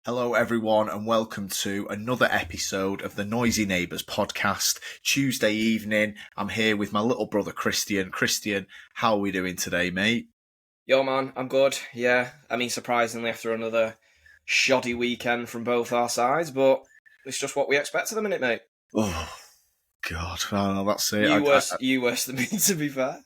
Hello, everyone, and welcome to another episode of the Noisy Neighbours podcast. Tuesday evening, I'm here with my little brother, Christian. Christian, how are we doing today, mate? Yo, man, I'm good. Yeah, surprisingly, after another shoddy weekend from both our sides, but it's just what we expect at the minute, mate. Oh, God, well, that's it. You worse than me, to be fair.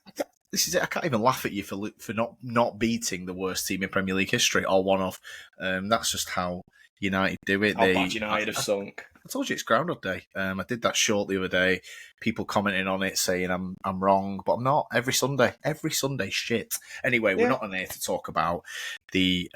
This is it. I can't even laugh at you for not beating the worst team in Premier League history, or one of. That's just how United do it. How bad United have sunk. I told you it's Groundhog Day. I did that short the other day. People commenting on it saying I'm wrong, but I'm not. Every Sunday, shit. Anyway, we're not on here to talk about the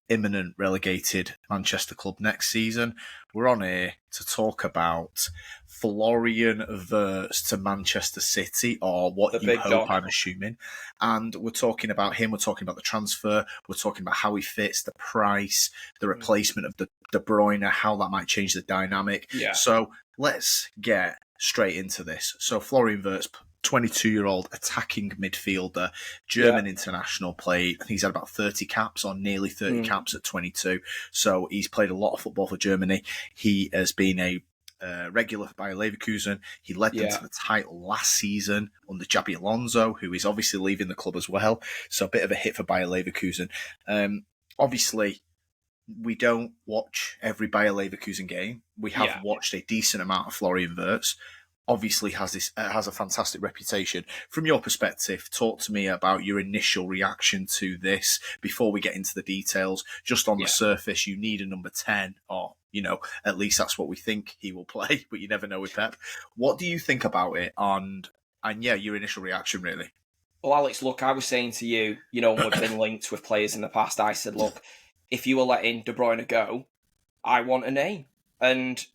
imminent relegated Manchester club next season. We're on here to talk about Florian Wirtz to Manchester City, or what The you big hope, dog. I'm assuming. And we're talking about him, we're talking about the transfer, we're talking about how he fits, the price, the replacement of De Bruyne, how that might change the dynamic. Yeah. So let's get straight into this. So Florian Wirtz, 22-year-old attacking midfielder, German international, played, I think he's had about 30 caps or nearly 30 caps at 22. So he's played a lot of football for Germany. He has been a regular for Bayer Levurkusen. He led them to the title last season under Xabi Alonso, who is obviously leaving the club as well. So a bit of a hit for Bayer Levurkusen. Obviously, we don't watch every Bayer Leverkusen game. We have watched a decent amount of Florian Wirtz. Obviously has a fantastic reputation. From your perspective, talk to me about your initial reaction to this before we get into the details. Just on the surface, you need a number 10, or, at least that's what we think he will play, but you never know with Pep. What do you think about it? And your initial reaction, really. Well, Alex, look, I was saying to you, we've been linked with players in the past. I said, look, if you were letting De Bruyne go, I want a name. And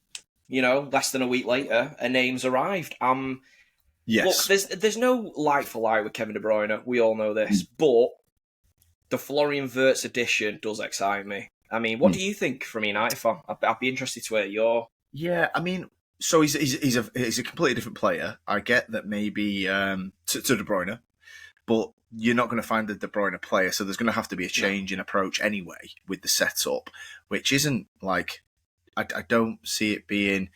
less than a week later, a name's arrived. Yes. Look, there's no like for like with Kevin De Bruyne. We all know this, but the Florian Wirtz edition does excite me. I mean, what do you think from a United fan? I'd be interested to hear your. Yeah, I mean, so he's a completely different player. I get that maybe to De Bruyne, but you're not going to find the De Bruyne player, so there's going to have to be a change in approach anyway with the setup, which isn't like. I don't see it being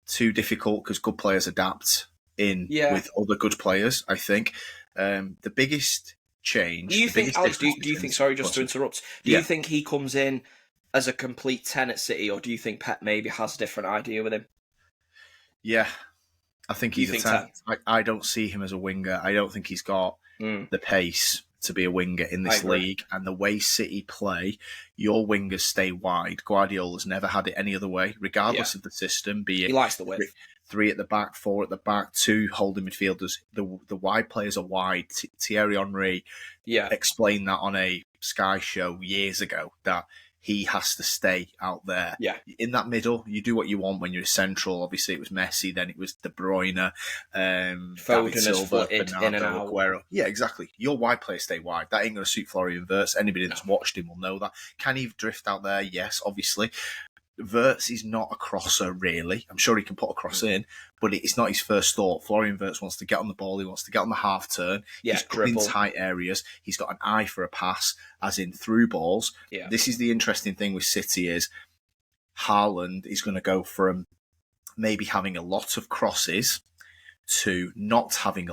too difficult because good players adapt with other good players, I think. The biggest change... Do you think, Alex, do you think, sorry, just to interrupt, do you think he comes in as a complete 10 at City, or do you think Pep maybe has a different idea with him? Yeah, I think he's a 10. I don't see him as a winger. I don't think he's got the pace to be a winger in this league, and the way City play, your wingers stay wide. Guardiola's never had it any other way, regardless of the system, be it he likes the width. 3 at the back, 4 at the back, 2 holding midfielders. The wide players are wide. Thierry Henry explained that on a Sky show years ago, that he has to stay out there. Yeah. In that middle, you do what you want when you're central. Obviously, it was Messi, then it was De Bruyne, Foden has flitted Bernardo, in and out. Aguero. Yeah, exactly. Your wide players stay wide. That ain't going to suit Florian Wirtz. Anybody that's watched him will know that. Can he drift out there? Yes, obviously. Wirtz is not a crosser, really. I'm sure he can put a cross in, but it's not his first thought. Florian Wirtz wants to get on the ball. He wants to get on the half turn. He's good in tight areas. He's got an eye for a pass, as in through balls. Yeah. This is the interesting thing with City is Haaland is going to go from maybe having a lot of crosses to not having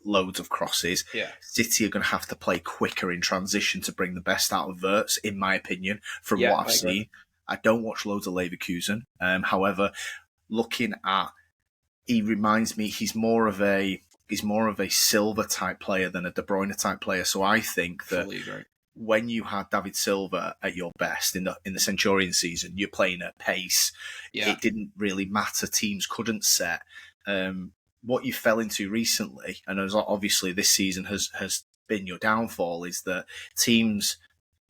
loads of crosses. Yeah. City are going to have to play quicker in transition to bring the best out of Wirtz, in my opinion, from what I've seen. I don't watch loads of Leverkusen. However, looking at, he reminds me he's more of a Silva type player than a De Bruyne type player. So I think that when you had David Silva at your best in the Centurion season, you're playing at pace. Yeah. It didn't really matter. Teams couldn't set. What you fell into recently, and as obviously this season has been your downfall, is that teams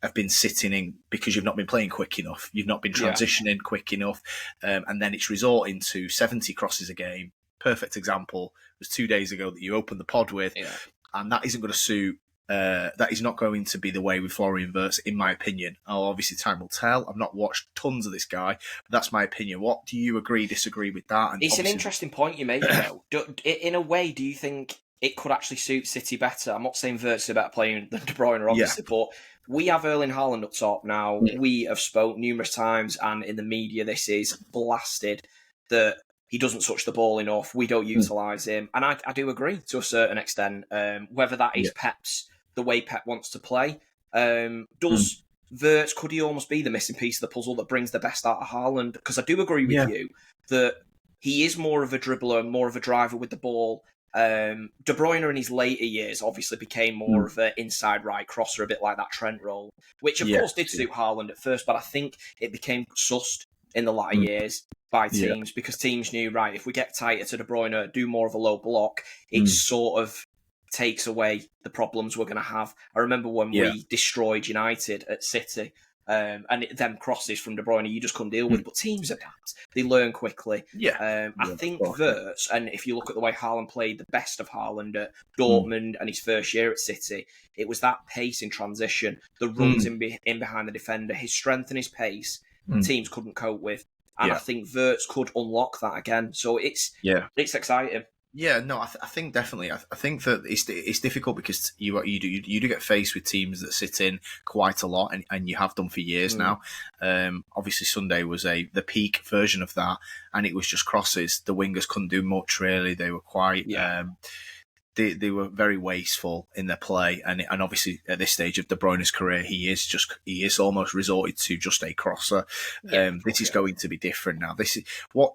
have been sitting in because you've not been playing quick enough. You've not been transitioning quick enough. And then it's resorting to 70 crosses a game. Perfect example was 2 days ago that you opened the pod with. Yeah. And that isn't going to suit. That is not going to be the way with Florian Wirtz, in my opinion. Obviously, time will tell. I've not watched tons of this guy, but that's my opinion. What do you agree, disagree with that? And it's an interesting point you make, though. In a way, do you think it could actually suit City better? I'm not saying Wirtz is a better player than De Bruyne, obviously, but we have Erling Haaland up top now. Mm. We have spoke numerous times, and in the media, this is blasted that he doesn't touch the ball enough. We don't utilise him, and I do agree to a certain extent. Whether that is Pep's the way Pep wants to play, does Wirtz, could he almost be the missing piece of the puzzle that brings the best out of Haaland? Because I do agree with you that he is more of a dribbler, more of a driver with the ball. De Bruyne in his later years obviously became more of an inside right crosser, a bit like that Trent role, which of course did suit Haaland at first, but I think it became sussed in the latter years by teams because teams knew, right, if we get tighter to De Bruyne, do more of a low block, it sort of takes away the problems we're going to have. I remember when we destroyed United at City, and them crosses from De Bruyne you just couldn't deal with. But teams adapt; they learn quickly. I think Wirtz, and if you look at the way Haaland played the best of Haaland at Dortmund and his first year at City, it was that pace in transition, the runs in behind the defender, his strength and his pace. Teams couldn't cope with, and I think Wirtz could unlock that again. So it's exciting. Yeah, no, I think definitely. I think that it's difficult because you do get faced with teams that sit in quite a lot, and you have done for years now. Obviously, Sunday was the peak version of that, and it was just crosses. The wingers couldn't do much really. They were quite. They were very wasteful in their play, and obviously at this stage of De Bruyne's career, he is almost resorted to just a crosser. This is going to be different now. This is what.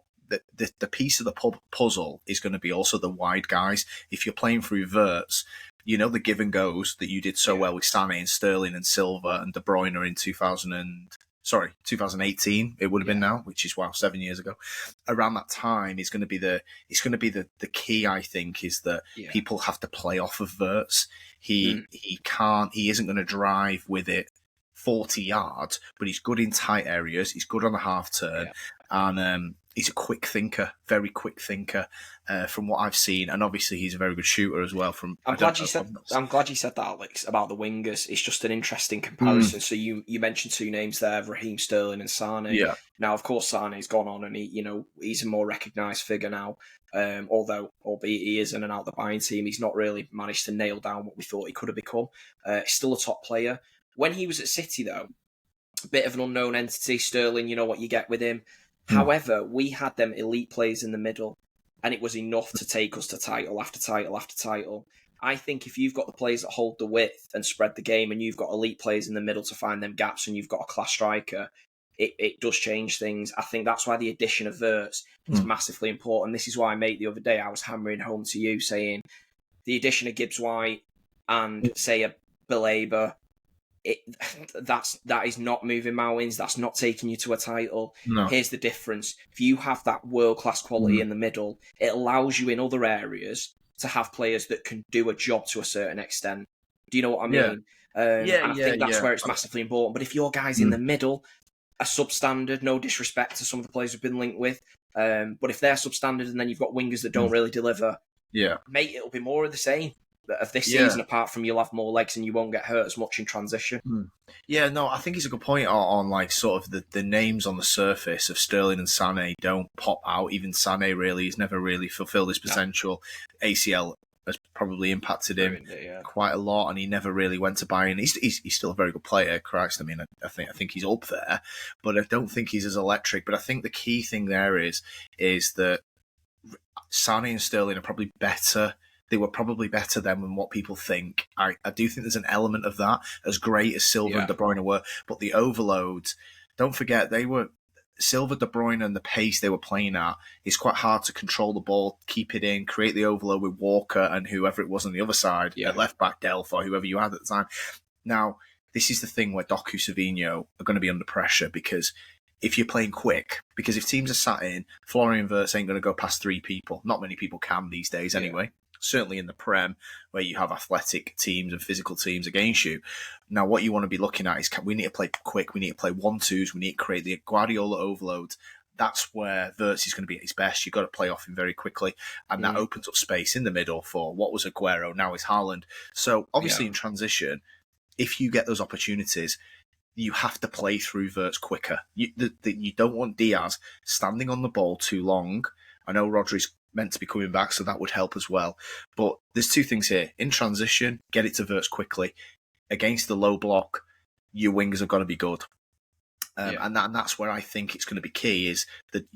The piece of the puzzle is going to be also the wide guys. If you're playing through Wirtz, you know the give and goes that you did so well with Sané and Sterling and Silva and De Bruyne in 2018. It would have been now, which is 7 years ago. Around that time is going to be the key. I think is that people have to play off of Wirtz. He isn't going to drive with it 40 yards, but he's good in tight areas. He's good on the half turn, and he's a quick thinker, very quick thinker, from what I've seen. And obviously, he's a very good shooter as well. I'm glad you said that, Alex, about the wingers. It's just an interesting comparison. So you mentioned two names there, Raheem Sterling and Sané. Yeah. Now, of course, Sané's gone on, and he's a more recognised figure now. Albeit he is in and out the Bayern team, he's not really managed to nail down what we thought he could have become. He's still a top player. When he was at City, though, a bit of an unknown entity. Sterling, you know what you get with him. However, we had them elite players in the middle, and it was enough to take us to title after title after title. I think if you've got the players that hold the width and spread the game, and you've got elite players in the middle to find them gaps, and you've got a class striker, it does change things. I think that's why the addition of Wirtz is massively important. This is why, mate, the other day I was hammering home to you saying the addition of Gibbs White and, say, a Belabor, that is not moving mountains. That's not taking you to a title. No. Here's the difference. If you have that world-class quality in the middle, it allows you in other areas to have players that can do a job to a certain extent. Do you know what I mean? I think that's where it's massively important. But if your guys in the middle are substandard, no disrespect to some of the players we've been linked with, but if they're substandard and then you've got wingers that don't really deliver, mate, it'll be more of the same of this season, apart from you'll have more legs and you won't get hurt as much in transition. Yeah, no, I think it's a good point on like sort of the names on the surface of Sterling and Sané don't pop out. Even Sané really has never really fulfilled his potential. ACL has probably impacted him quite a lot, and he never really went to Bayern. He's still a very good player, Christ. I mean, I think he's up there, but I don't think he's as electric. But I think the key thing there is that Sané and Sterling are probably better. They were probably better than what people think. I do think there's an element of that, as great as Silva and De Bruyne were. But the overloads, don't forget, they were Silva, De Bruyne, and the pace they were playing at. It's quite hard to control the ball, keep it in, create the overload with Walker and whoever it was on the other side, at left back, Delph, or whoever you had at the time. Now, this is the thing where Doku, Savinho are going to be under pressure, because if you're playing quick, because if teams are sat in, Florian Wirtz ain't going to go past three people. Not many people can these days anyway. Certainly in the Prem, where you have athletic teams and physical teams against you. Now, what you want to be looking at is we need to play quick, we need to play 1-2s, we need to create the Guardiola overload. That's where Wirtz is going to be at his best. You've got to play off him very quickly, and that opens up space in the middle for what was Aguero, now is Haaland. So, obviously in transition, if you get those opportunities, you have to play through Wirtz quicker. You don't want Diaz standing on the ball too long. I know Rodri's meant to be coming back, so that would help as well. But there's two things here. In transition, get it to Wirtz quickly. Against the low block, your wingers have got to be good. Yeah. And that's where I think it's going to be key, is that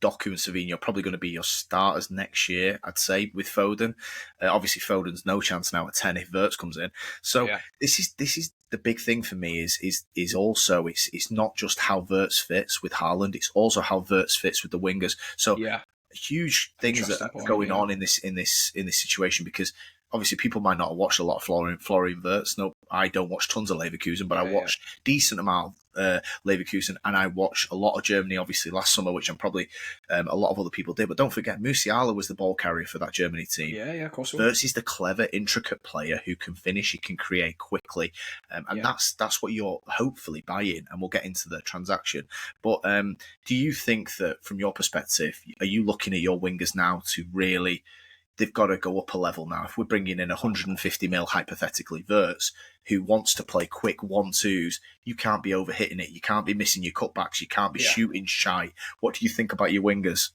Doku and Savinho are probably going to be your starters next year, I'd say, with Foden. Obviously, Foden's no chance now at 10 if Wirtz comes in. So this is the big thing for me is also it's not just how Wirtz fits with Haaland, it's also how Wirtz fits with the wingers. So huge things that are going on in this situation, because obviously people might not have watched a lot of Florian Wirtz. No, I don't watch tons of Leverkusen, but I watched decent amount of Leverkusen, and I watched a lot of Germany, obviously, last summer, which I'm probably a lot of other people did. But don't forget, Musiala was the ball carrier for that Germany team. Yeah, of course. Wirtz is the clever, intricate player who can finish, he can create quickly, and that's what you're hopefully buying, and we'll get into the transaction. But do you think that, from your perspective, are you looking at your wingers now to really... They've got to go up a level now. If we're bringing in 150 mil, hypothetically, Wirtz, who wants to play quick 1-2s, you can't be overhitting it. You can't be missing your cutbacks. You can't be shooting shy. What do you think about your wingers?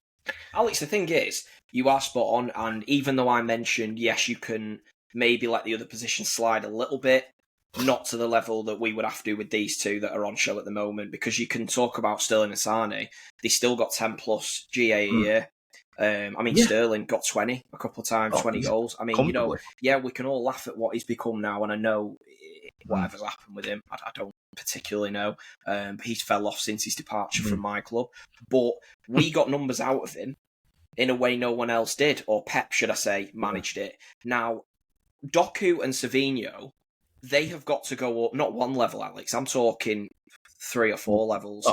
Alex, the thing is, you are spot on. And even though I mentioned, yes, you can maybe let the other position slide a little bit, not to the level that we would have to do with these two that are on show at the moment, because you can talk about Sterling and Sane. They still got 10 plus GA a year. Sterling got 20 a couple of times, 20 goals. I mean, we can all laugh at what he's become now, and I know whatever's happened with him, I don't particularly know. He's fell off since his departure from my club. But we got numbers out of him in a way no one else did, or Pep, should I say, managed it. Now, Doku and Savinho, they have got to go up, not one level, Alex. I'm talking 3 or 4 levels.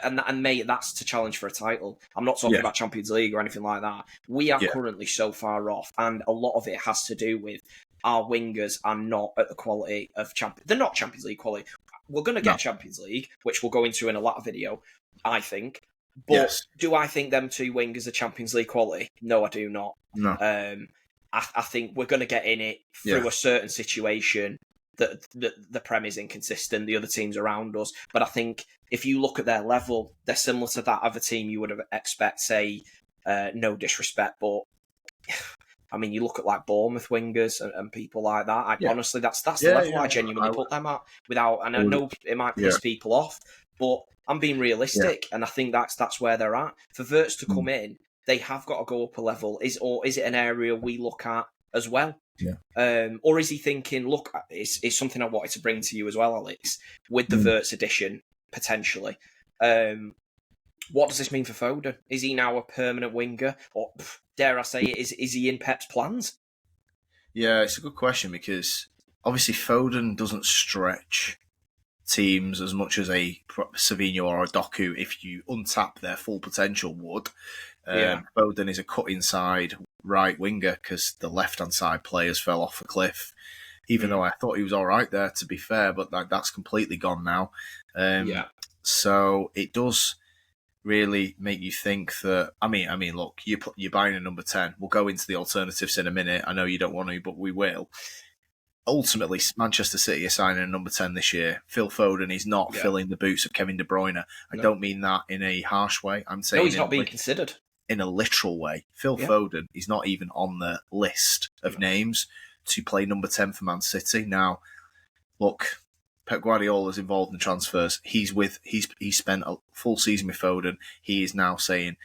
And mate, that's to challenge for a title. I'm not talking about Champions League or anything like that. We are currently so far off, and a lot of it has to do with our wingers are not at the quality of They're not Champions League quality. We're going to get Champions League, which we'll go into in a later video, I think. But do I think them two wingers are Champions League quality? No, I do not. No. I think we're going to get in it through a certain situation. The Prem is inconsistent, the other teams around us. But I think if you look at their level, they're similar to that other team you would expect, say, no disrespect, but I mean, you look at like Bournemouth wingers and people like that. Honestly, that's the level I genuinely put them at. And I know it might piss people off, but I'm being realistic, and I think that's where they're at. For Wirtz to come in, they have got to go up a level. Is it an area we look at as well? Or is he thinking, look, it's something I wanted to bring to you as well, Alex, with the Wirtz edition, potentially. What does this mean for Foden? Is he now a permanent winger? Or, dare I say it, is he in Pep's plans? Yeah, it's a good question, because obviously Foden doesn't stretch teams as much as a Savinho or a Doku, if you untap their full potential, would. Foden is a cut inside right winger because the left-hand side players fell off a cliff, even though I thought he was all right there, to be fair, but that's completely gone now. So it does really make you think that, I mean, look, you're buying a number 10. We'll go into the alternatives in a minute. I know you don't want to, but we will. Ultimately, Manchester City are signing a number 10 this year. Phil Foden is not filling the boots of Kevin De Bruyne. I don't mean that in a harsh way. I'm saying he's not being considered. In a literal way. Phil Foden is not even on the list of names to play number 10 for Man City. Now, look, Pep Guardiola's involved in transfers. He's spent a full season with Foden. He is now saying,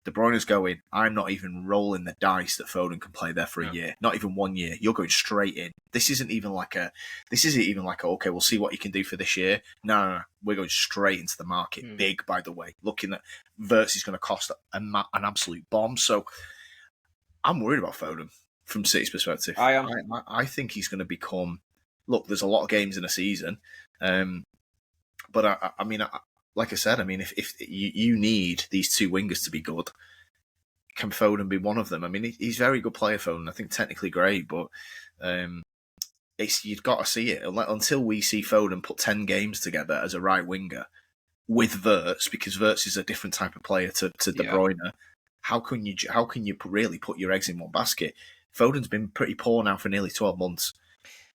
De Bruyne's going, I'm not even rolling the dice that Foden can play there for a year. Not even 1 year. You're going straight in. This isn't even like okay, we'll see what you can do for this year. No. We're going straight into the market. Big, by the way. Looking at Wirtz is going to cost an absolute bomb. So I'm worried about Foden from City's perspective. I am. I think he's going to become... Look, there's a lot of games in a season. But I mean... Like I said, I mean, if you need these two wingers to be good, can Foden be one of them? I mean, he's a very good player, Foden. I think technically great, but you've got to see it. Until we see Foden put 10 games together as a right winger with Wirtz, because Wirtz is a different type of player to De Bruyne, how can you really put your eggs in one basket? Foden's been pretty poor now for nearly 12 months.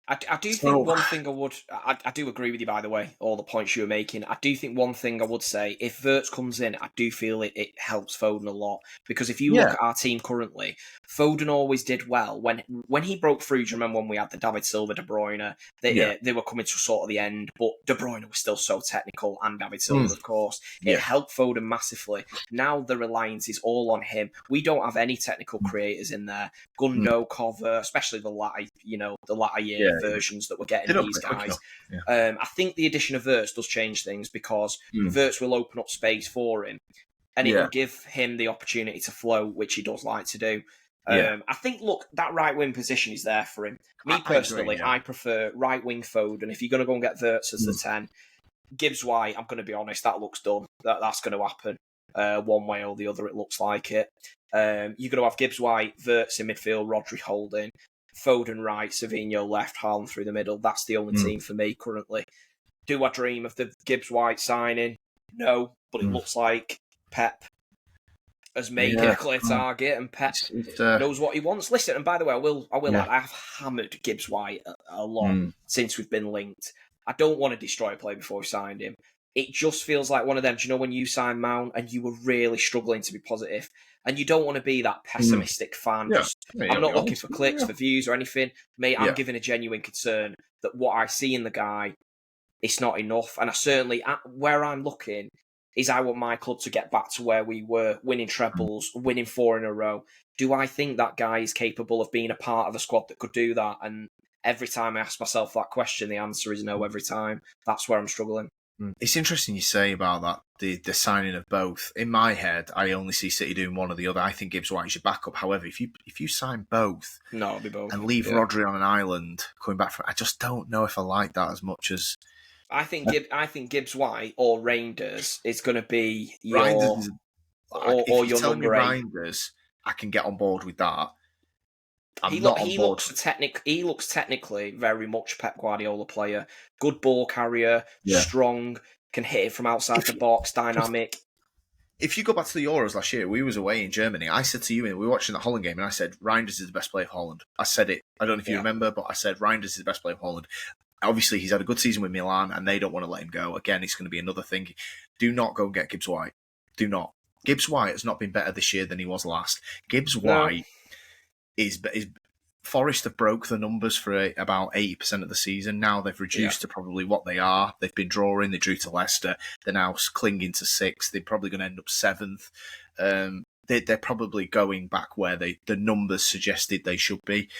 I do think one thing I do agree with you, by the way, all the points you were making. I do think one thing I would say, if Wirtz comes in, I do feel it helps Foden a lot. Because if you look at our team currently, Foden always did well when he broke through. Do you remember when we had the David Silva, De Bruyne? They were coming to sort of the end, but De Bruyne was still so technical, and David Silva, of course. It helped Foden massively. Now the reliance is all on him. We don't have any technical creators in there. Gundo, Cover, especially the latter year versions that we're getting these guys. I think the addition of Wirtz does change things because Wirtz will open up space for him, and it will give him the opportunity to flow, which he does like to do. I think, look, that right wing position is there for him. Me personally, I prefer right wing Foden. If you're going to go and get Wirtz as the 10, Gibbs White, I'm going to be honest, that looks done. That's going to happen one way or the other. It looks like it. You're going to have Gibbs White, Wirtz in midfield, Rodri holding, Foden right, Savinho left, Haaland through the middle. That's the only team for me currently. Do I dream of the Gibbs White signing? No, but it looks like Pep has made it a clear target, and Pep knows what he wants. Listen, and by the way, I will add, I've hammered Gibbs White a lot since we've been linked. I don't want to destroy a player before we signed him. It just feels like one of them. Do you know when you signed Mount and you were really struggling to be positive, and you don't want to be that pessimistic fan? I'm not looking for clicks, for views, or anything. Mate, I'm giving a genuine concern that what I see in the guy, it's not enough. And I certainly, where I'm looking, is I want my club to get back to where we were, winning trebles, winning 4 in a row. Do I think that guy is capable of being a part of a squad that could do that? And every time I ask myself that question, the answer is no every time. That's where I'm struggling. It's interesting you say about that, the signing of both. In my head, I only see City doing one or the other. I think Gibbs White is your backup. However, if you sign both, it'll be both, and leave Rodri on an island coming back from, I just don't know if I like that as much as. I think Gibbs White or Reinders is going to be your Reinders, or your number 8. Reinders, I can get on board with that. He looks technically very much Pep Guardiola player. Good ball carrier, strong, can hit it from outside the box, dynamic. If you go back to the Euros last year, we was away in Germany. I said to you, we were watching the Holland game, and I said, Reinders is the best player for Holland. I said it. I don't know if you remember, but I said Reinders is the best player for Holland. Obviously, he's had a good season with Milan, and they don't want to let him go. Again, it's going to be another thing. Do not go and get Gibbs White. Do not. Gibbs White has not been better this year than he was last. Gibbs White is Forest have broke the numbers for about 80% of the season. Now they've reduced to probably what they are. They've been drawing. They drew to Leicester. They're now clinging to 6th. They're probably going to end up 7th. They're probably going back where the numbers suggested they should be.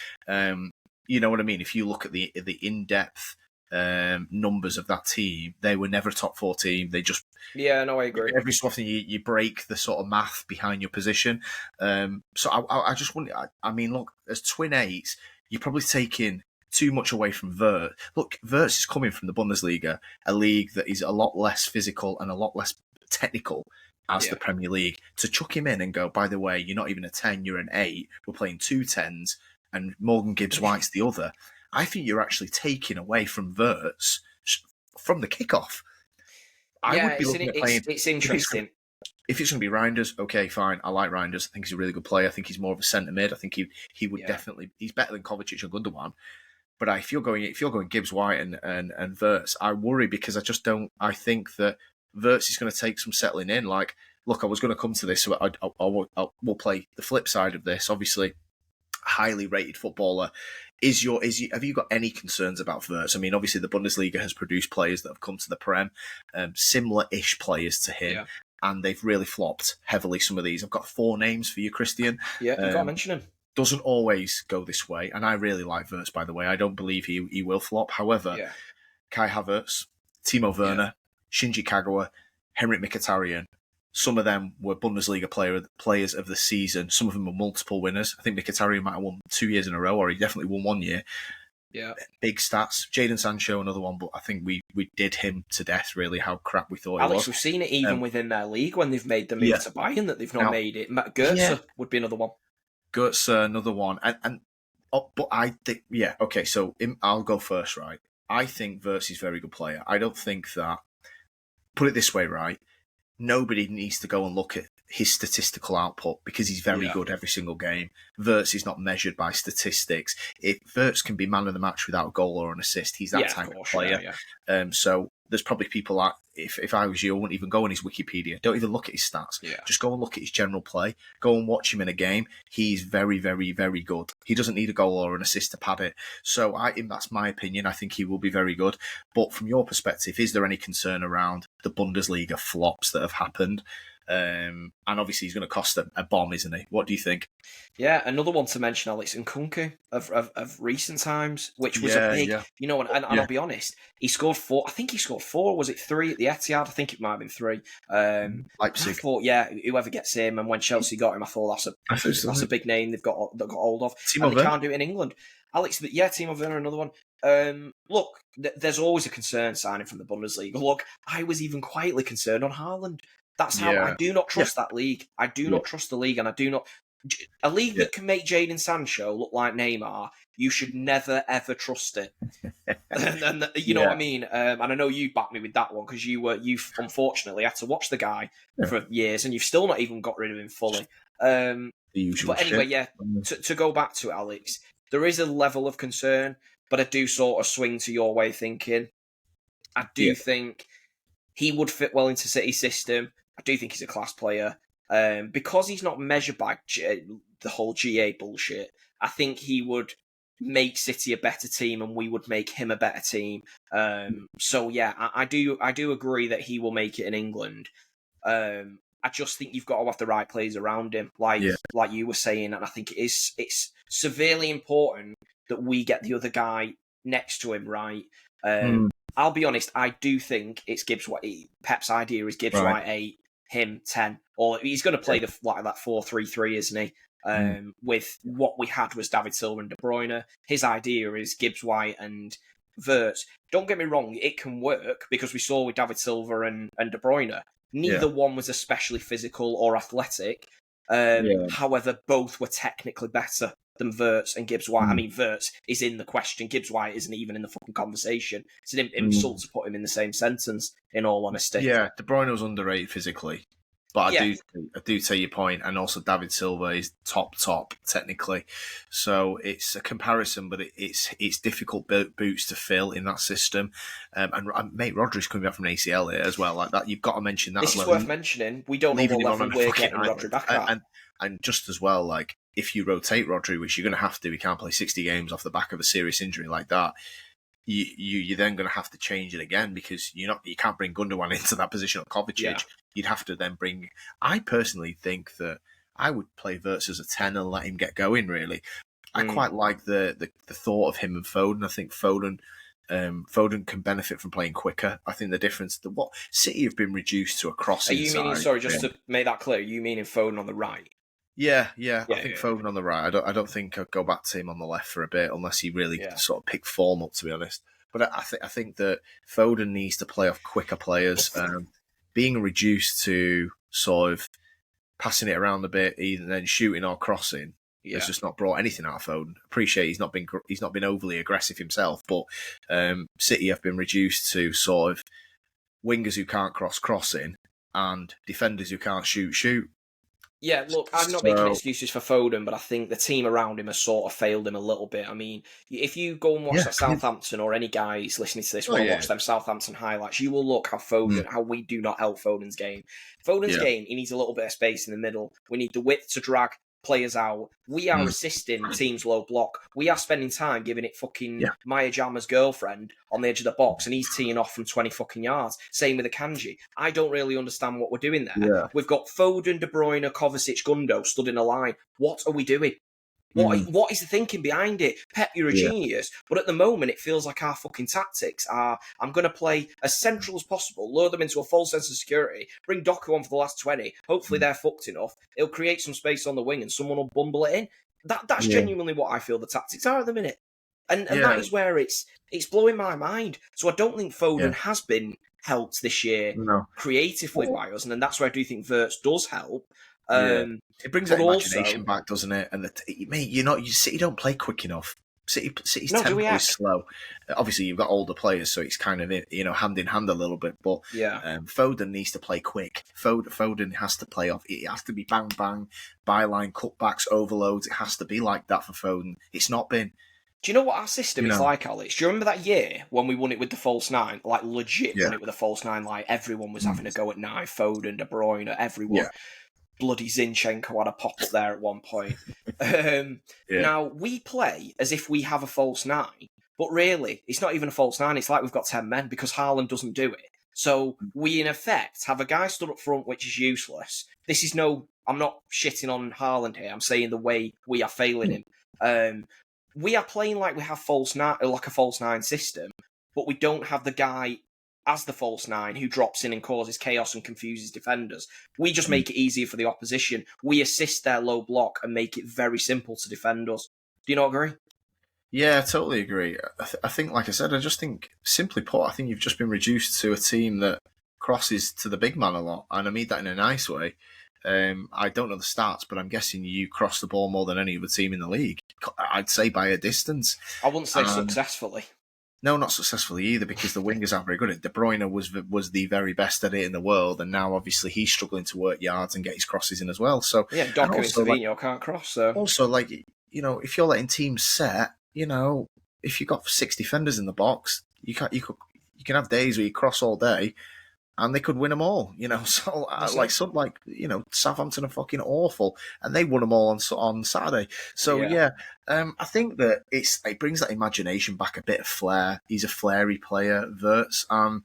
You know what I mean? If you look at the in-depth numbers of that team, they were never a top 4 team. They just I agree. Every so often you break the sort of math behind your position. So I just wonder. I mean, look, as twin 8s, you're probably taking too much away from Wirtz. Look, Wirtz is coming from the Bundesliga, a league that is a lot less physical and a lot less technical as the Premier League. To chuck him in and go, by the way, you're not even a 10, you're an 8. We're playing 2 10s. And Morgan Gibbs White's the other. I think you're actually taking away from Wirtz from the kickoff. I would be looking at playing. It's interesting. If it's going to be Reinders, okay, fine. I like Reinders. I think he's a really good player. I think he's more of a centre mid. I think he would definitely. He's better than Kovacic and Gundogan. But if you're going Gibbs White and Wirtz, I worry because I just don't. I think that Wirtz is going to take some settling in. Like, look, I was going to come to this, so we'll play the flip side of this. Obviously, highly rated footballer. Have you got any concerns about Wirtz? I mean, obviously the Bundesliga has produced players that have come to the Prem, similar-ish players to him, and they've really flopped heavily. Some of these, I've got 4 names for you, Christian. Yeah, you've got to mention him. Doesn't always go this way, and I really like Wirtz, by the way. I don't believe he will flop. However, Kai Havertz, Timo Werner, Shinji Kagawa, Henrik Mkhitaryan. Some of them were Bundesliga players of the season. Some of them were multiple winners. I think Mkhitaryan might have won 2 years in a row, or he definitely won 1 year. Yeah. Big stats. Jadon Sancho, another one, but I think we did him to death, really, how crap we thought he was. Alex, we've seen it even within their league when they've made the move to Bayern that they've not made it. Goetze would be another one. Goetze, another one. But I think, okay, so I'll go first, right? I think Wirtz is a very good player. I don't think that, put it this way, right? Nobody needs to go and look at his statistical output because he's very good every single game. Wirtz is not measured by statistics. If Wirtz can be man of the match without a goal or an assist, he's that type of player. So there's probably people like, if I was you, I wouldn't even go on his Wikipedia. Don't even look at his stats. Yeah. Just go and look at his general play. Go and watch him in a game. He's very, very, very good. He doesn't need a goal or an assist to pad it. So that's my opinion. I think he will be very good. But from your perspective, is there any concern around the Bundesliga flops that have happened? And obviously he's going to cost a bomb, isn't he? What do you think? Yeah, another one to mention, Alex Nkunku of recent times, which was a big, and I'll be honest, he scored 4. I think he scored 4. Was it 3 at the Etihad? I think it might have been 3. Leipzig. I thought, whoever gets him, and when Chelsea got him, I thought that's a big name they've got hold of. Timo They can't do it in England. Alex, Timo Werner, another one. Look, there's always a concern signing from the Bundesliga. Look, I was even quietly concerned on Haaland. That's how I do not trust that league. I do not trust the league, and I do not. A league that can make Jadon Sancho look like Neymar, you should never ever trust it. and you know what I mean. And I know you backed me with that one because you unfortunately had to watch the guy for years, and you've still not even got rid of him fully. The usual. But anyway, to go back to it, Alex, there is a level of concern, but I do sort of swing to your way of thinking. I do think he would fit well into City's system. I do think he's a class player. Because he's not measured by the whole GA bullshit, I think he would make City a better team and we would make him a better team. So yeah, I do agree that he will make it in England. I just think you've got to have the right players around him, like you were saying, and I think it's severely important that we get the other guy next to him, right? I'll be honest, I do think it's Gibbs White. Pep's idea is Gibbs White 8, him 10, or he's going to play that 4-3-3, isn't he? With what we had was David Silva and De Bruyne. His idea is Gibbs White and Wirtz. Don't get me wrong, it can work because we saw with David Silva and De Bruyne, neither one was especially physical or athletic. However, both were technically better than Wirtz and Gibbs White. I mean, Wirtz is in the question. Gibbs White isn't even in the fucking conversation. It's an insult to put him in the same sentence, in all honesty. Yeah, De Bruyne was underrated physically. But I do take your point, and also David Silva is top technically. So it's a comparison, but it's difficult boots to fill in that system. And mate, Rodri's coming back from an ACL here as well, like that. You've got to mention that. This is worth mentioning. We don't know what level we're getting Rodri back at. And just as well, like if you rotate Rodri, which you're going to have to, he can't play 60 games off the back of a serious injury like that. You're then going to have to change it again because you can't bring Gundogan into that position or Kovacic. Yeah. You'd have to then bring. I personally think that I would play Wirtz as a 10 and let him get going. Really, I quite like the thought of him and Foden. I think Foden can benefit from playing quicker. I think the difference what City have been reduced to a crossing. Are you meaning? Sorry, just to make that clear. You meaning Foden on the right? Yeah. I think Foden on the right. I don't think I'd go back to him on the left for a bit unless he really sort of picked form up, to be honest. But I think that Foden needs to play off quicker players. Being reduced to sort of passing it around a bit, either then shooting or crossing, has just not brought anything out of Foden. Appreciate he's not been overly aggressive himself, but City have been reduced to sort of wingers who can't crossing and defenders who can't shoot. Yeah, look, I'm not making excuses for Foden, but I think the team around him has sort of failed him a little bit. I mean, if you go and watch that Southampton, or any guys listening to this will watch them Southampton highlights, you will look how we do not help Foden's game. Foden's game, he needs a little bit of space in the middle. We need the width to drag players out. We are assisting teams low block. We are spending time giving it fucking Maya Jama's girlfriend on the edge of the box, and he's teeing off from 20 fucking yards. Same with Akanji. I don't really understand what we're doing there. Yeah. We've got Foden, De Bruyne, Kovacic, Gundo stood in a line. What are we doing? What is the thinking behind it? Pep, you're a genius. But at the moment, it feels like our fucking tactics are, I'm going to play as central as possible, lure them into a false sense of security, bring Doku on for the last 20. Hopefully they're fucked enough. It'll create some space on the wing and someone will bumble it in. That's genuinely what I feel the tactics are at the minute. And that is where it's blowing my mind. So I don't think Foden has been helped this year creatively by us. And then that's where I do think Wirtz does help. It brings that imagination back, doesn't it? And City don't play quick enough. City's tempo is slow. Obviously, you've got older players, so it's kind of hand in hand a little bit. But Foden needs to play quick. Foden has to play off. It has to be bang bang, byline, cutbacks, overloads. It has to be like that for Foden. It's not been. Do you know what our system You is know, like, Alex? Do you remember that year when we won it with the false nine? Like, legit yeah, won it with a false nine. Like, everyone was mm, having a go at nine. Foden, De Bruyne, everyone. yeah, Bloody Zinchenko had a pop up there at one point. yeah, Now, we play as if we have a false nine, but really, it's not even a false nine. It's like we've got 10 men because Haaland doesn't do it. So we, in effect, have a guy stood up front, which is useless. This is no... I'm not shitting on Haaland here. I'm saying the way we are failing him. We are playing like we have like a false nine system, but we don't have the guy as the false nine who drops in and causes chaos and confuses defenders. We just make it easier for the opposition. We assist their low block and make it very simple to defend us. Do you not agree? yeah. I totally agree. I think, like I said, I just think, simply put, I think you've just been reduced to a team that crosses to the big man a lot, and I mean that in a nice way. I don't know the stats, but I'm guessing you cross the ball more than any other team in the league. I'd say by a distance. I wouldn't say successfully. No, not successfully either, because the wingers aren't very good at it. De Bruyne was the very best at it in the world, and now obviously he's struggling to work yards and get his crosses in as well. So yeah, Doku and Savinho can't cross. So also, like, you know, if you're letting teams set, you know, if you've got 6 defenders in the box, you can have days where you cross all day, and they could win them all, you know. So, you know, Southampton are fucking awful, and they won them all on Saturday. So, yeah, I think that it brings that imagination back, a bit of flair. He's a flary player, Wirtz, and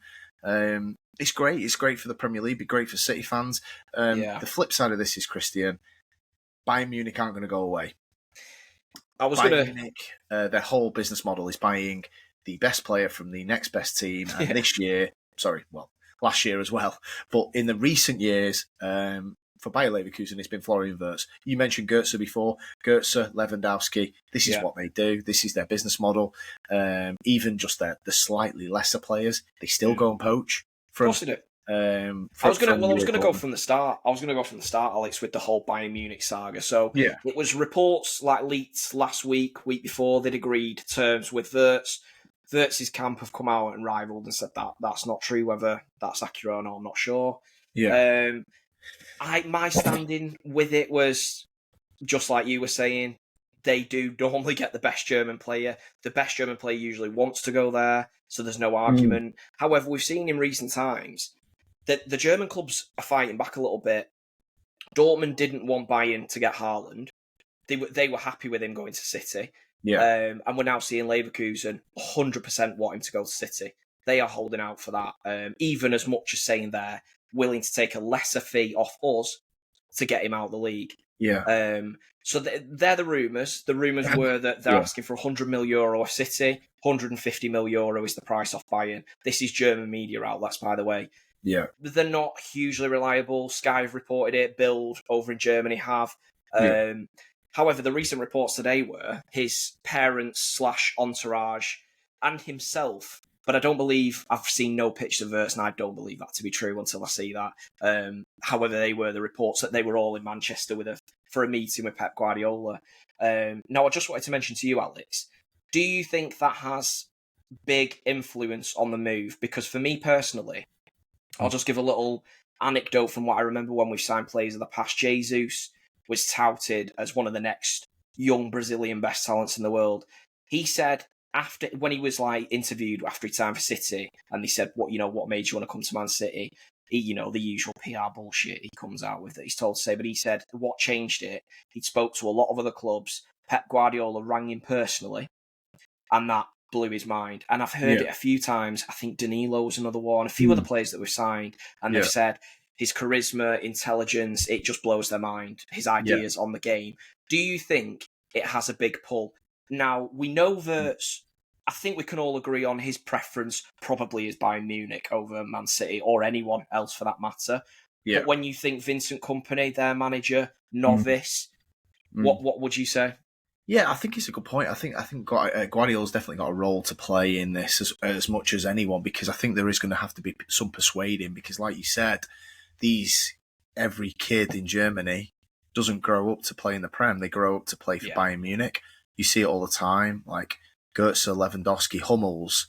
it's great. It's great for the Premier League, be great for City fans. The flip side of this is, Christian, Bayern Munich aren't going to go away. Munich, their whole business model is buying the best player from the next best team, and last year as well. But in the recent years, for Bayer Leverkusen, it's been Florian Wirtz. You mentioned Goetze before. Goetze, Lewandowski, this is what they do. This is their business model. Even just the slightly lesser players, they still go and poach. Of course they do. I was going to go from the start. Alex, with the whole Bayern Munich saga. So it was reports like leaked last week before, they'd agreed terms with Wirtz. Wirtz's camp have come out and rivaled and said that that's not true. Whether that's accurate or not, I'm not sure. Yeah. My standing with it was just like you were saying. They do normally get the best German player. The best German player usually wants to go there, so there's no argument. However, we've seen in recent times that the German clubs are fighting back a little bit. Dortmund didn't want Bayern to get Haaland. They were happy with him going to City. Yeah. And we're now seeing Leverkusen 100% want him to go to City. They are holding out for that, even as much as saying they're willing to take a lesser fee off us to get him out of the league. Yeah. So they're the rumours. The rumours were that they're asking for €100 million off City, €150 million is the price off Bayern. This is German media outlets, by the way. Yeah. They're not hugely reliable. Sky have reported it. Bild over in Germany have. However, the recent reports today were his parents / entourage and himself. But I don't believe, I've seen no pictures of Wirtz, and I don't believe that to be true until I see that. However, they were the reports that they were all in Manchester for a meeting with Pep Guardiola. Now, I just wanted to mention to you, Alex, do you think that has big influence on the move? Because for me personally, I'll just give a little anecdote from what I remember when we've signed players of the past. Jesus was touted as one of the next young Brazilian best talents in the world. He said, when he was interviewed after he signed for City, and they said, what made you want to come to Man City? The usual PR bullshit he comes out with that he's told to say, but he said what changed it, he'd spoke to a lot of other clubs, Pep Guardiola rang him personally, and that blew his mind. And I've heard it a few times. I think Danilo's another one, a few other players that we've signed, and they've said his charisma, intelligence, it just blows their mind, his ideas on the game. Do you think it has a big pull? Now, we know that I think we can all agree on his preference probably is Bayern Munich over Man City or anyone else for that matter. Yeah. But when you think Vincent Kompany, their manager, novice, what would you say? Yeah, I think it's a good point. I think Guardiola's definitely got a role to play in this as much as anyone, because I think there is going to have to be some persuading, because like you said, every kid in Germany doesn't grow up to play in the Prem. They grow up to play for Bayern Munich. You see it all the time, like Goetze, Lewandowski, Hummels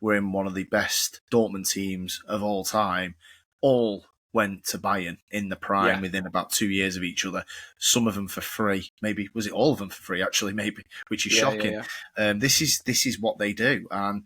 were in one of the best Dortmund teams of all time, all went to Bayern in the prime within about 2 years of each other. Some of them for free, maybe was it all of them for free? Actually, maybe, which is shocking. This is what they do, and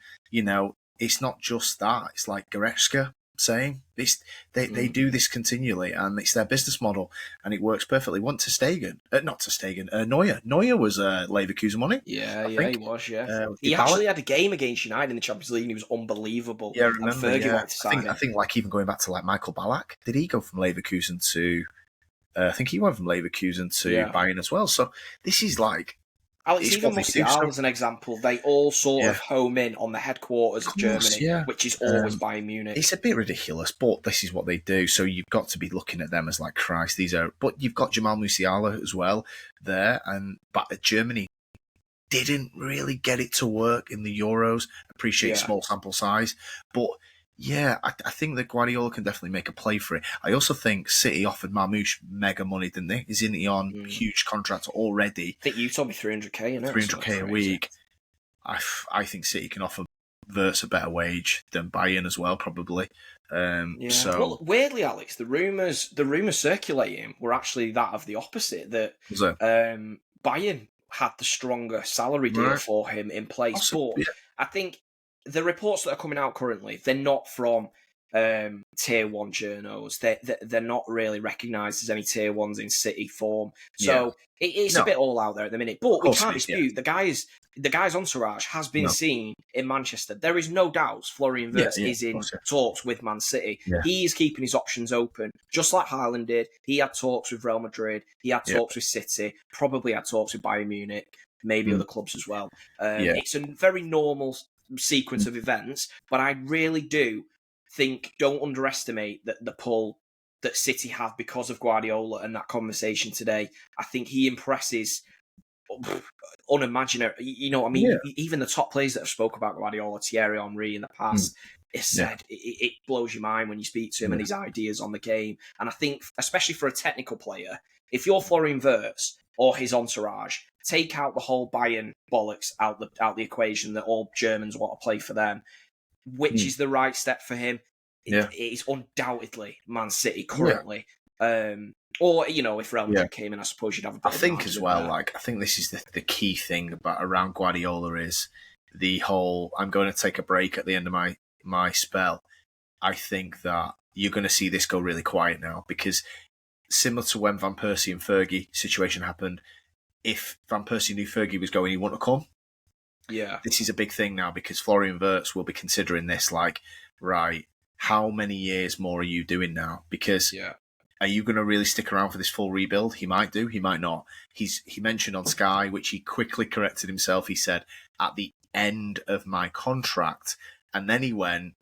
it's not just that. It's like Goretzka saying this. They do this continually, and it's their business model, and it works perfectly. Not to Stegen, Neuer. Neuer was Leverkusen money. Yeah, he was. Yeah, he actually had a game against United in the Champions League, and he was unbelievable. Yeah, I remember. And Fergie wanted to sign him. I think, like even going back to like Michael Ballack, did he go from Leverkusen to? I think he went from Leverkusen to Bayern as well. So this is like. Alex, even Musiala as an example, they all sort of home in on the headquarters of Germany, which is always Bayern Munich. It's a bit ridiculous, but this is what they do. So you've got to be looking at them as like, Christ, these are. But you've got Jamal Musiala as well there, but Germany didn't really get it to work in the Euros. Appreciate small sample size, but. Yeah, I think that Guardiola can definitely make a play for it. I also think City offered Marmoush mega money, didn't they? Isn't he on huge contract already? I think you told me 300k, 300k a week. I think City can offer Wirtz a better wage than Bayern as well, probably. So, well, weirdly, Alex, the rumours circulating were actually that of the opposite. That Bayern had the stronger salary deal for him in place, but I think. The reports that are coming out currently, they're not from tier 1 journos. They're not really recognised as any tier 1s in City form. So it's a bit all out there at the minute. But we can't dispute the guy's entourage has been seen in Manchester. There is no doubt Florian Wirtz is in talks with Man City. Yeah. He is keeping his options open, just like Haaland did. He had talks with Real Madrid. He had talks with City. Probably had talks with Bayern Munich. Maybe other clubs as well. It's a very normal sequence of events, but I really do think don't underestimate the pull that City have because of Guardiola and that conversation today. I think he impresses unimaginable. You know what I mean? Yeah. Even the top players that have spoke about Guardiola, Thierry Henry in the past, it blows your mind when you speak to him and his ideas on the game. And I think, especially for a technical player, if you're Florian Wirtz or his entourage, take out the whole Bayern bollocks out the equation that all Germans want to play for them. Which is the right step for him? It is undoubtedly Man City currently. Or, if Real Madrid came in, I suppose you'd have a bit I think as well, I think this is the key thing around Guardiola is the whole, I'm going to take a break at the end of my spell. I think that you're going to see this go really quiet now because similar to when Van Persie and Fergie situation happened, if Van Persie knew Fergie was going, he wouldn't have come. Yeah. This is a big thing now because Florian Wirtz will be considering this like, right, how many years more are you doing now? Because are you going to really stick around for this full rebuild? He might do, he might not. He mentioned on Sky, which he quickly corrected himself, he said, at the end of my contract. And then he went,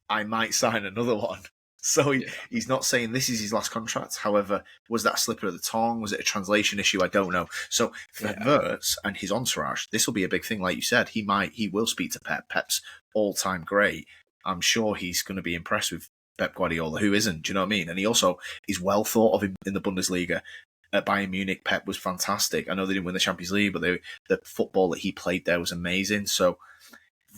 I might sign another one. So he's not saying this is his last contract. However, was that a slipper of the tongue? Was it a translation issue? I don't know. So for Wirtz and his entourage, this will be a big thing. Like you said, he will speak to Pep. Pep's all-time great. I'm sure he's going to be impressed with Pep Guardiola, who isn't. Do you know what I mean? And he also is well thought of in the Bundesliga. At Bayern Munich, Pep was fantastic. I know they didn't win the Champions League, but the football that he played there was amazing. So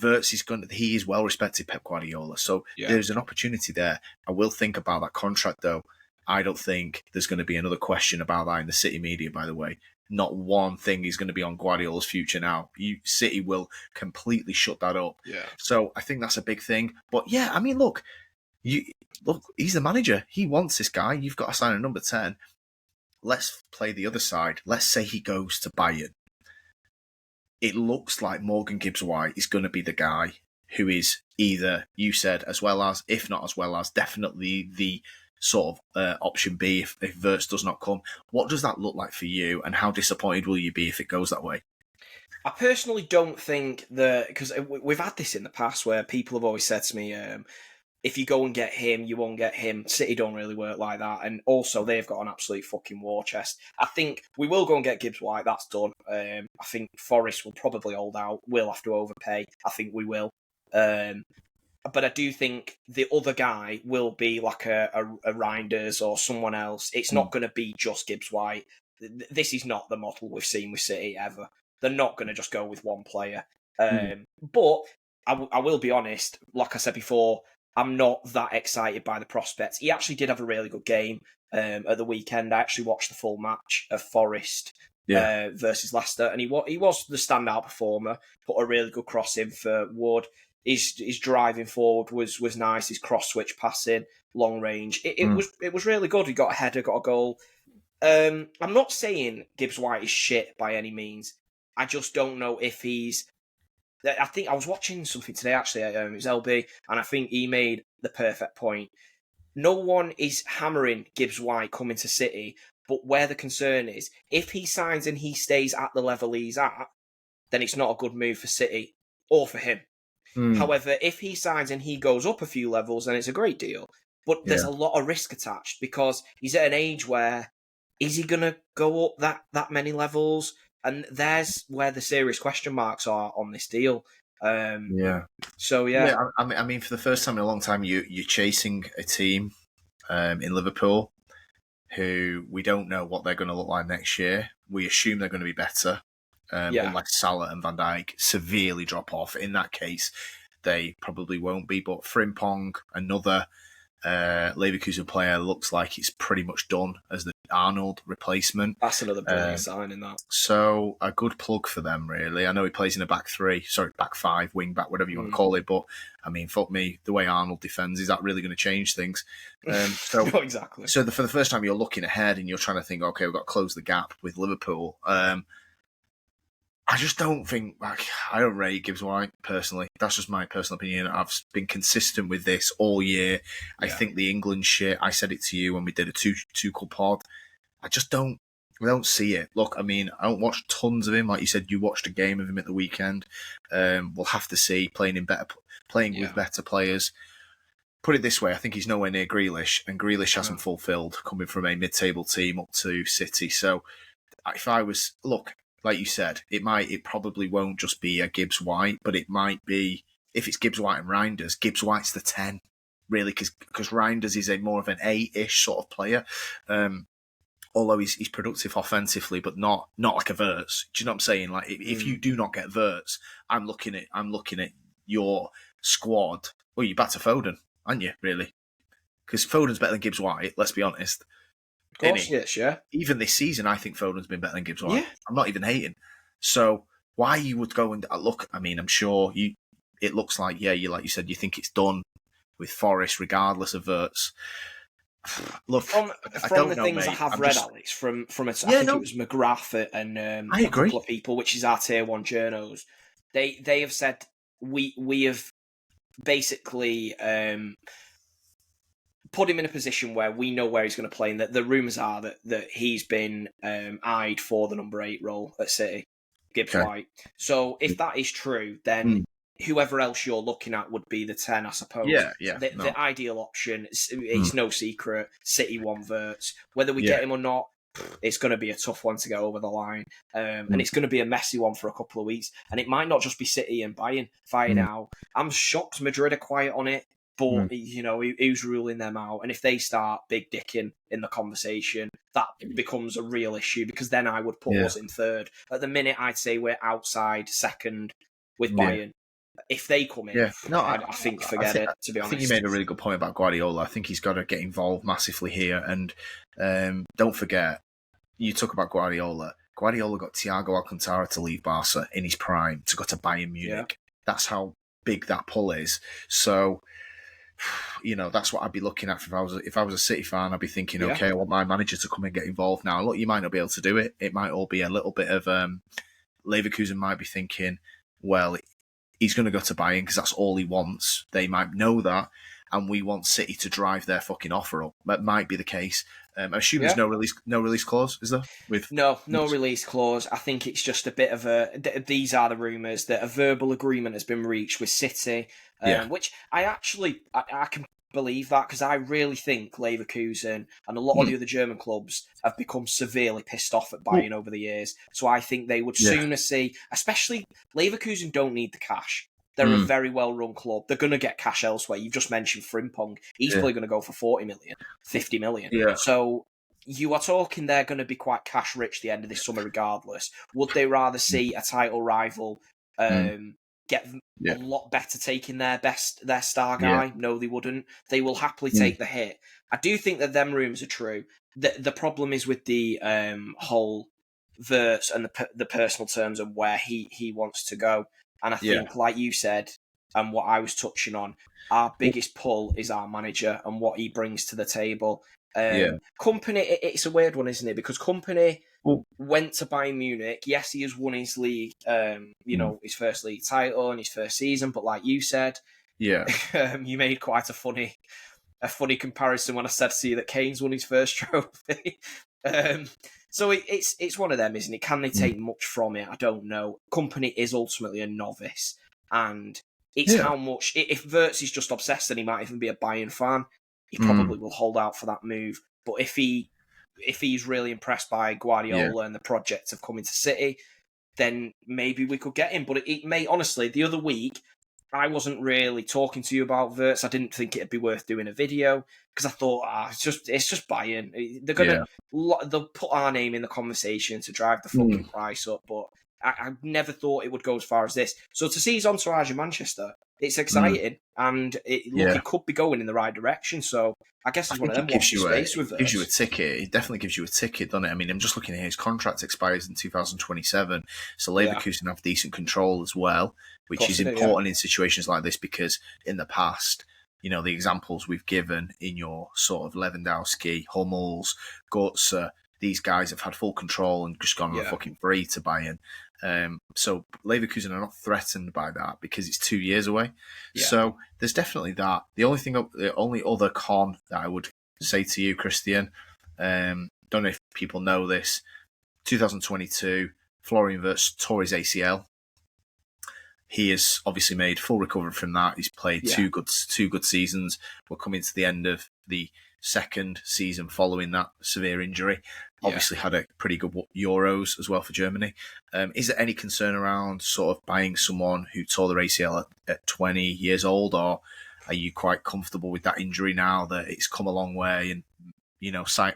Wirtz he is well respected, Pep Guardiola. So there's an opportunity there. I will think about that contract though. I don't think there's going to be another question about that in the City media, by the way. Not one thing is going to be on Guardiola's future now. City will completely shut that up. Yeah. So I think that's a big thing. But yeah, I mean, look, he's the manager. He wants this guy. You've got to sign a number 10. Let's play the other side. Let's say he goes to Bayern. It looks like Morgan Gibbs-White is going to be the guy who is either, you said, as well as, if not as well as, definitely the sort of option B if Wirtz does not come. What does that look like for you, and how disappointed will you be if it goes that way? I personally don't think that, because we've had this in the past where people have always said to me, if you go and get him, you won't get him. City don't really work like that. And also, they've got an absolute fucking war chest. I think we will go and get Gibbs-White. That's done. I think Forest will probably hold out. We'll have to overpay. I think we will. But I do think the other guy will be like a Reinders or someone else. It's not going to be just Gibbs-White. This is not the model we've seen with City ever. They're not going to just go with one player. But I will be honest, like I said before, I'm not that excited by the prospects. He actually did have a really good game at the weekend. I actually watched the full match of Forest versus Leicester, and he was the standout performer. Put a really good cross in for Wood. His driving forward was nice. His cross switch passing, long range. It was really good. He got a header, got a goal. I'm not saying Gibbs White is shit by any means. I just don't know if he's. I think I was watching something today actually. It was LB, and I think he made the perfect point. No one is hammering Gibbs White coming to City, but where the concern is, if he signs and he stays at the level he's at, then it's not a good move for City or for him. However, if he signs and he goes up a few levels, then it's a great deal. But there's a lot of risk attached because he's at an age where is he going to go up that many levels? And there's where the serious question marks are on this deal. So, yeah. I mean, for the first time in a long time, you're chasing a team in Liverpool who we don't know what they're going to look like next year. We assume they're going to be better, unless Salah and Van Dijk severely drop off. In that case, they probably won't be. But Frimpong, another Leverkusen player, looks like it's pretty much done as the Arnold replacement. That's another brilliant sign in that. So a good plug for them, really. I know he plays in a back five, wing back, whatever you want to call it. But I mean, fuck me, the way Arnold defends, is that really going to change things? No, exactly. So for the first time, you're looking ahead and you're trying to think, okay, we've got to close the gap with Liverpool. I just don't think, I don't rate Gibbs White personally. That's just my personal opinion. I've been consistent with this all year. I think the England shit, I said it to you when we did a two-call pod. I don't see it. Look, I mean, I don't watch tons of him. Like you said, you watched a game of him at the weekend. We'll have to see playing with better players. Put it this way, I think he's nowhere near Grealish, and Grealish hasn't fulfilled coming from a mid-table team up to City. So if I was, like you said, it probably won't just be a Gibbs White, but it might be, if it's Gibbs White and Reinders, Gibbs White's the 10, really, because Reinders is a more of an 8-ish sort of player. Although he's productive offensively, but not like a Wirtz. Do you know what I'm saying? Like if you do not get Wirtz, I'm looking at your squad. Well, you're back to Foden, aren't you? Really? Because Foden's better than Gibbs White. Let's be honest. Of course, yes, yeah. Even this season, I think Foden's been better than Gibbs White. Yeah. I'm not even hating. So why you would go and look? I mean, I'm sure it looks like you like you said, you think it's done with Forest, regardless of Wirtz. Look, from the things I have read, Alex, from I think it was McGrath and a couple of people, which is our tier 1 journos, they have said we have basically put him in a position where we know where he's going to play, and that the rumours are that he's been eyed for the number 8 role at City, Gibbs White. So if that is true, then whoever else you're looking at would be the 10, I suppose. The ideal option, it's no secret, City want Wirtz. Whether we get him or not, it's going to be a tough one to get over the line. And it's going to be a messy one for a couple of weeks. And it might not just be City and Bayern fighting out. I'm shocked Madrid are quiet on it. But, who's ruling them out? And if they start big dicking in the conversation, that becomes a real issue, because then I would put us in third. At the minute, I'd say we're outside second with Bayern. If they come in, I think forget it, to be honest. I think you made a really good point about Guardiola. I think he's got to get involved massively here. And don't forget, you talk about Guardiola. Guardiola got Thiago Alcantara to leave Barca in his prime to go to Bayern Munich. That's how big that pull is. So, that's what I'd be looking at if I was a City fan. I'd be thinking, okay, I want my manager to come and get involved now. Look, you might not be able to do it. It might all be a little bit of Leverkusen might be thinking, well, he's going to go to Bayern because that's all he wants. They might know that, and we want City to drive their fucking offer up. That might be the case. I assume there's no release clause, is there? No release clause. I think it's just a bit of these are the rumours that a verbal agreement has been reached with City, which I can believe that, because I really think Leverkusen and a lot of the other German clubs have become severely pissed off at Bayern over the years. So I think they would sooner see, especially Leverkusen don't need the cash. They're a very well-run club. They're going to get cash elsewhere. You've just mentioned Frimpong. He's probably going to go for 40 million, 50 million. Yeah. So you are talking they're going to be quite cash-rich at the end of this summer regardless. Would they rather see a title rival get a lot better taking their star guy. No, they wouldn't. They will happily take the hit. I do think that them rumours are true. The problem is with the whole Wirtz and the personal terms of where he wants to go. And I think, like you said, and what I was touching on, our biggest pull is our manager and what he brings to the table. Company, it's a weird one, isn't it? Because Company went to Bayern Munich. Yes, he has won his league, his first league title in his first season. But like you said, you made quite a funny comparison when I said to you that Kane's won his first trophy. So it's one of them, isn't it? Can they take much from it? I don't know. Company is ultimately a novice, and it's how much. If Wirtz is just obsessed, then he might even be a Bayern fan. He probably will hold out for that move. But if he's really impressed by Guardiola and the project of coming to City, then maybe we could get him. But it may, honestly, the other week, I wasn't really talking to you about Wirtz. I didn't think it'd be worth doing a video because I thought, it's just Bayern. They'll put our name in the conversation to drive the fucking price up. But I never thought it would go as far as this. So to see his entourage in Manchester, it's exciting, and it could be going in the right direction. So I guess it's one of them. Gives you a ticket. It definitely gives you a ticket, doesn't it? I mean, I'm just looking at his contract expires in 2027, so Leverkusen have decent control as well, which is important in situations like this because in the past, the examples we've given in your sort of Lewandowski, Hummels, Götze, these guys have had full control and just gone on a fucking free to Bayern. So Leverkusen are not threatened by that because it's 2 years away. So there's definitely that. The only other con that I would say to you, Christian, don't know if people know this, 2022, Florian Wirtz tore his ACL. He has obviously made full recovery from that. He's played two good seasons. We're coming to the end of the second season following that severe injury. Obviously had a pretty good Euros as well for Germany. Is there any concern around sort of buying someone who tore their ACL at 20 years old, or are you quite comfortable with that injury now that it's come a long way and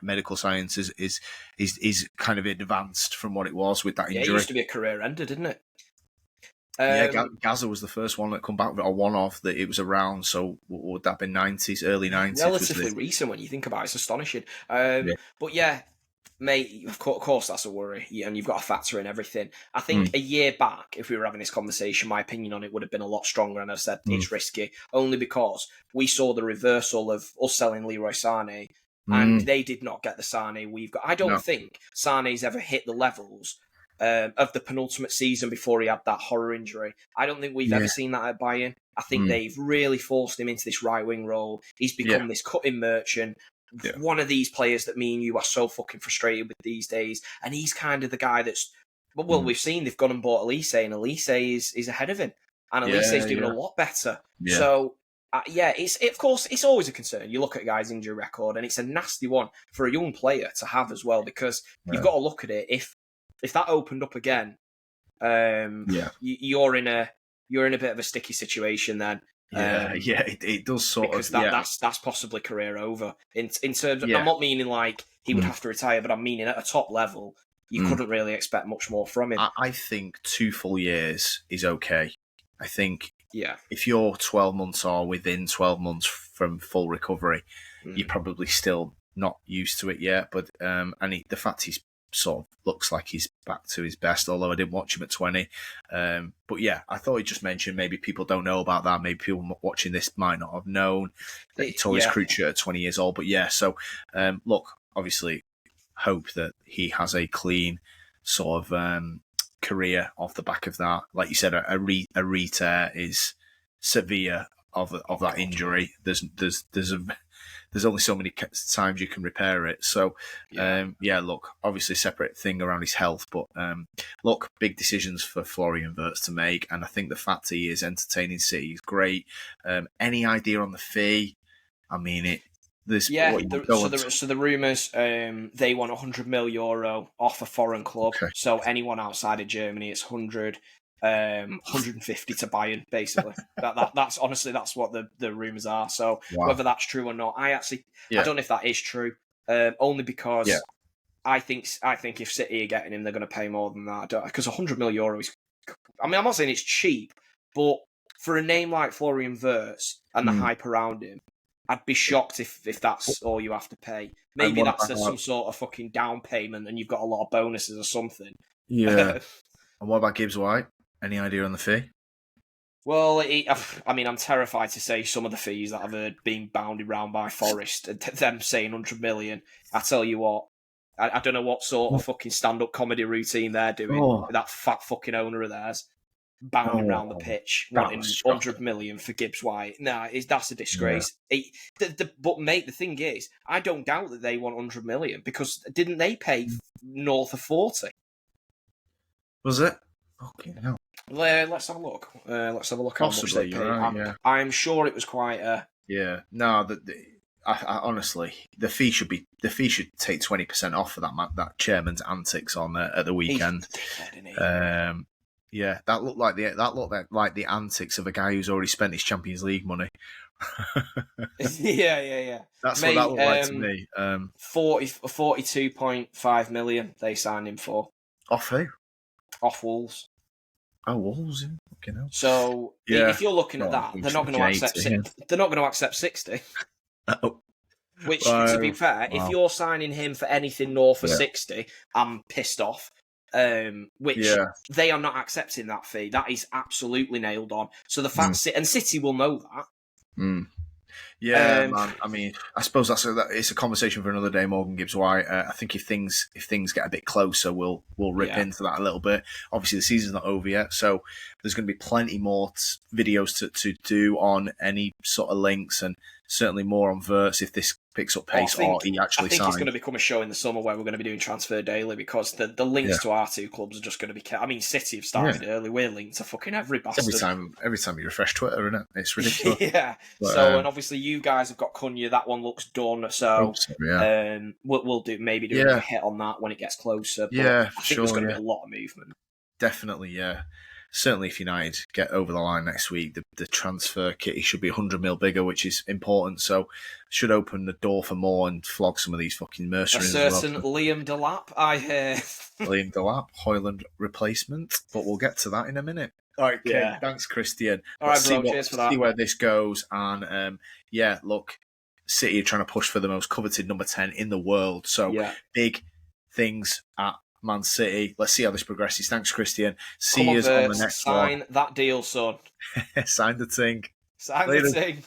medical science is kind of advanced from what it was with that injury? It used to be a career ender, didn't it? Gaza was the first one that come back with a one-off that it was around. So would that have been 90s, early 90s? Relatively recent when you think about it. It's astonishing. But yeah, mate, of course that's a worry, and you've got to factor in everything. I think a year back, if we were having this conversation, my opinion on it would have been a lot stronger, and I said it's risky, only because we saw the reversal of us selling Leroy Sané, and they did not get the Sané we've got. I don't think Sané's ever hit the levels of the penultimate season before he had that horror injury. I don't think we've ever seen that at Bayern. I think they've really forced him into this right-wing role. He's become this cutting merchant. One of these players that me and you are so fucking frustrated with these days. And he's kind of the guy that's... Well, we've seen they've gone and bought Elise, and Elise is ahead of him. And Elise is doing a lot better. So, of course, it's always a concern. You look at a guy's injury record, and it's a nasty one for a young player to have as well, because you've got to look at it. If that opened up again, you're in a bit of a sticky situation then. It does sort of, because that's possibly career over. In terms of, I'm not meaning like he would have to retire, but I'm meaning at a top level, you couldn't really expect much more from him. I think 2 full years is okay. I think if you're 12 months or within 12 months from full recovery, you're probably still not used to it yet. But the fact he's sort of looks like he's back to his best, although I didn't watch him at 20. But I thought he just mentioned maybe people don't know about that. Maybe people watching this might not have known that he tore his cruciate at 20 years old. But so look, obviously hope that he has a clean sort of career off the back of that. Like you said, a re-tear is severe of that injury. There's only so many times you can repair it. So, look, obviously separate thing around his health, but look, big decisions for Florian Wirtz to make, and I think the fact he is entertaining City is great. Any idea on the fee? I mean, so the rumours, they want €100 million off a foreign club. Okay. So anyone outside of Germany, it's 150 to Bayern, basically. That's honestly, that's what the rumours are. So whether that's true or not, I don't know if that is true. Only because I think if City are getting him, they're going to pay more than that. Because €100 million is, I mean, I'm not saying it's cheap, But for a name like Florian Wirtz and the hype around him, I'd be shocked if that's all you have to pay. Maybe that's some sort of fucking down payment and you've got a lot of bonuses or something. Yeah. And what about Gibbs White? Any idea on the fee? Well, I mean, I'm terrified to say some of the fees that I've heard being bounded round by Forest, and them saying 100 million. I tell you what, I don't know what sort of fucking stand-up comedy routine they're doing with that fat fucking owner of theirs, bounding around the pitch, wanting 100 million for Gibbs White. Nah, that's a disgrace. Yeah. But mate, the thing is, I don't doubt that they want 100 million, because didn't they pay north of 40? Was it? Okay, hell. Let's have a look. Let's have a look Possibly, how much they paid. Right, I'm sure it was quite a... Yeah. No, I honestly, the fee should take 20% off for that chairman's antics on at the weekend. Yeah, that looked like the antics of a guy who's already spent his Champions League money. Yeah. That's what that looked like to me. 42.5 million they signed him for. Off who? Off Wolves. Oh, Wolves, yeah. Okay, no. So if you're looking at that, they're not going to accept. They're not going to accept 60. Oh. Which, to be fair, if you're signing him for anything north of 60, I'm pissed off. Which they are not accepting that fee. That is absolutely nailed on. So the fact, and City will know that. Yeah, man. I mean, I suppose it's a conversation for another day. Morgan Gibbs White. I think if things get a bit closer, we'll rip into that a little bit. Obviously, the season's not over yet, so there's going to be plenty more videos to do on any sort of links, and certainly more on Wirtz if this picks up pace or he actually I think signs. it's going to become a show in the summer where we're going to be doing Transfer Daily, because the links to our two clubs are just going to be kept. I mean, City have started early. We're linked to fucking every bastard. Every time you refresh Twitter, isn't it? It's ridiculous. Yeah. But, and obviously you guys have got Cunha. That one looks done. So we'll do a hit on that when it gets closer. But I think there's going to be a lot of movement. Definitely, yeah. Certainly, if United get over the line next week, the transfer kitty should be 100 mil bigger, which is important. So, should open the door for more and flog some of these fucking mercenaries. A certain Liam Delap, I hear. Liam Delap, Hoyland replacement, but we'll get to that in a minute. All right, okay. Thanks, Christian. All right, bro. Cheers for that. See where this goes, and look, City are trying to push for the most coveted number 10 in the world. So big things at Man City. Let's see how this progresses. Thanks, Christian. See you on the next one. Sign that deal, son. Sign the ting. Sign the ting.